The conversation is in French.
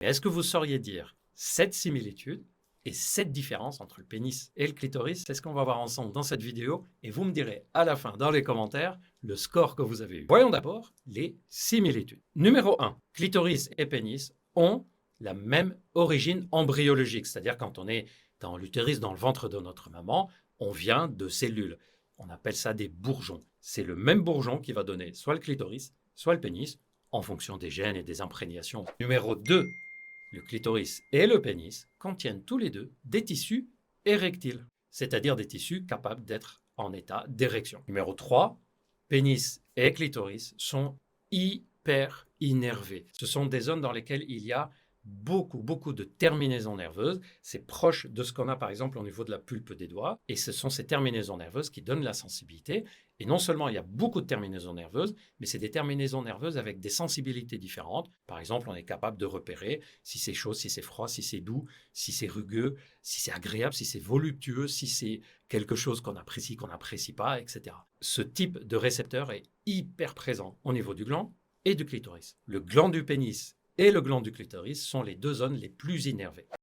Mais est-ce que vous sauriez dire 7 similitudes et 7 différences entre le pénis et le clitoris? C'est ce qu'on va voir ensemble dans cette vidéo et vous me direz à la fin dans les commentaires le score que vous avez eu. Voyons d'abord les similitudes. Numéro 1, clitoris et pénis ont la même origine embryologique, c'est-à-dire quand on est dans l'utérus, dans le ventre de notre maman, on vient de cellules. On appelle ça des bourgeons. C'est le même bourgeon qui va donner soit le clitoris, soit le pénis, en fonction des gènes et des imprégnations. Numéro 2, le clitoris et le pénis contiennent tous les deux des tissus érectiles, c'est-à-dire des tissus capables d'être en état d'érection. Numéro 3, pénis et clitoris sont hyper innervés. Ce sont des zones dans lesquelles il y a beaucoup de terminaisons nerveuses. C'est proche de ce qu'on a par exemple au niveau de la pulpe des doigts. Et ce sont ces terminaisons nerveuses qui donnent la sensibilité. Et non seulement il y a beaucoup de terminaisons nerveuses, mais c'est des terminaisons nerveuses avec des sensibilités différentes. Par exemple, on est capable de repérer si c'est chaud, si c'est froid, si c'est doux, si c'est rugueux, si c'est agréable, si c'est voluptueux, si c'est quelque chose qu'on n'apprécie pas, etc. Ce type de récepteur est hyper présent au niveau du gland et du clitoris. Le gland du pénis et le gland du clitoris sont les deux zones les plus innervées.